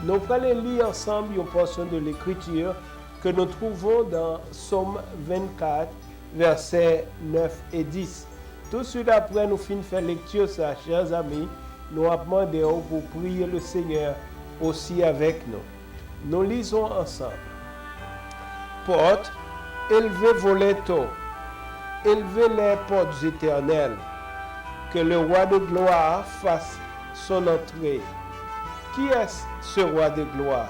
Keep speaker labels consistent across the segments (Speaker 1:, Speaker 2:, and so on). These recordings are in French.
Speaker 1: Nous allons lire ensemble une portion de l'Écriture que nous trouvons dans Psaume 24, versets 9 et 10. Tout de suite après, nous finissons de faire lecture, ça, chers amis, nous demandons pour prier le Seigneur aussi avec nous. Nous lisons ensemble. Portes, élevez vos linteaux, élevez les portes éternelles, que le roi de gloire fasse son entrée. Qui est ce roi de gloire?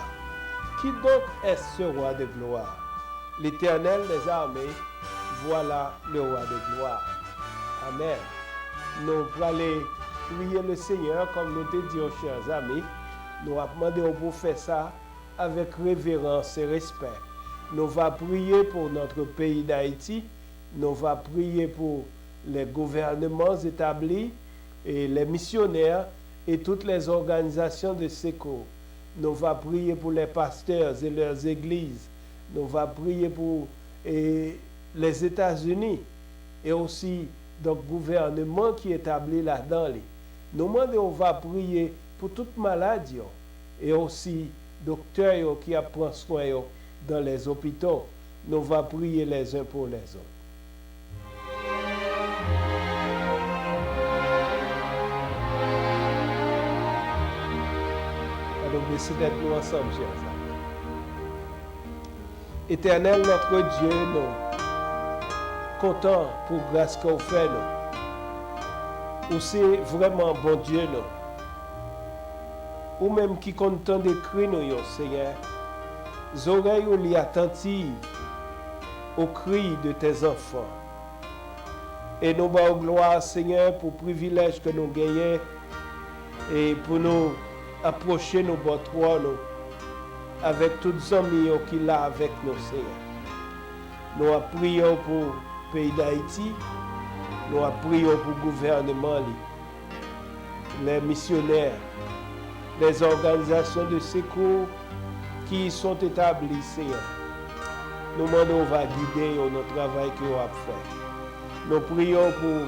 Speaker 1: Qui donc est ce roi de gloire? L'Éternel des armées, voilà le roi de gloire. Amen. Nous allons prier le Seigneur, comme nous te disons, chers amis. Nous allons demander pour faire ça avec révérence et respect. Nous allons prier pour notre pays d'Haïti. Nous allons prier pour les gouvernements établis et les missionnaires et toutes les organisations de secours. Nous allons prier pour les pasteurs et leurs églises. Nous allons prier pour les États-Unis et aussi le gouvernement qui est établi là-dedans. Nous on va prier pour toute maladie et aussi docteurs qui prennent soin dans les hôpitaux. Nous allons prier les uns pour les autres. Alors, merci d'être nous ensemble, chers amis. Éternel, notre Dieu, nous contents pour grâce qu'on fait, nous. Ou c'est vraiment bon Dieu, nous. Ou même qui content d'écrire, nous, Seigneur. Les oreilles ou les attentives aux cris de tes enfants. Et nous bas gloire, Seigneur, pour le privilège que nous gagnons et pour nous approcher nos bons trônes avec tous les amis qui sont avec nous, Seigneur. Nous prions pour le pays d'Haïti, nous prions pour le gouvernement, les missionnaires, les organisations de secours qui sont établies, Seigneur. Nous demandons va guider notre travail que nous avons fait. Nous prions pour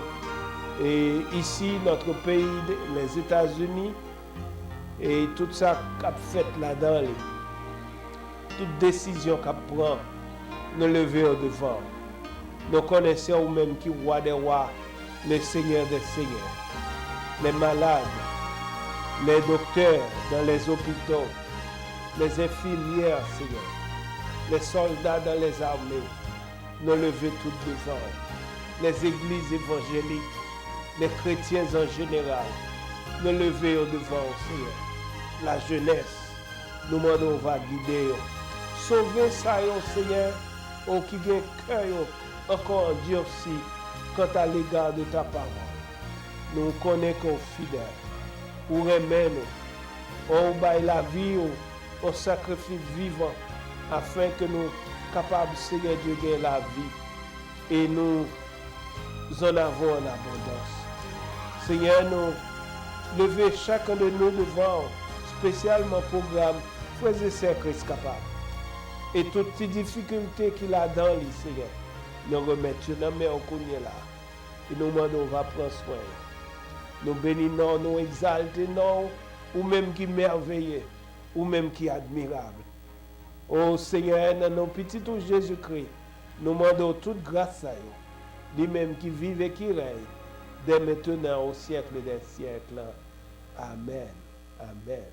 Speaker 1: ici, notre pays, les États-Unis, et tout ça qu'a fait là-dedans, toute décision qu'a prend, nous lever au devant. Nous connaissons même qui roi des rois, le Seigneur des seigneurs, les malades, les docteurs dans les hôpitaux, les infirmières, Seigneur, les soldats dans les armées, nous lever tout devant. Les églises évangéliques, les chrétiens en général, nous lever au devant, Seigneur. La jeunesse, nous demandons va guider. Sauver ça, Seigneur, qui a un cœur encore endurci quant à l'égard de ta parole. Nous connaissons fidèles, ou remet nous, on baille la vie, on sacrifice vivant, afin que nous capables, Seigneur Dieu, de gagner la vie. Et nous en avons en abondance. Seigneur, nous levez chacun de nous devant, spécialement programme Frères et Sœurs Christ capable. Et toutes les difficultés qu'il a dans les Seigneur, nous remettons dans mes mains là. Et nous demandons, va prendre soin. Nous bénissons, nous exaltons, ou même qui merveilleux, ou même qui admirable. Oh Seigneur, dans nos petits tout Jésus-Christ, nous demandons toute grâce à vous. Lui-même qui vive et qui règne, dès maintenant au siècle des siècles. Amen. Amen.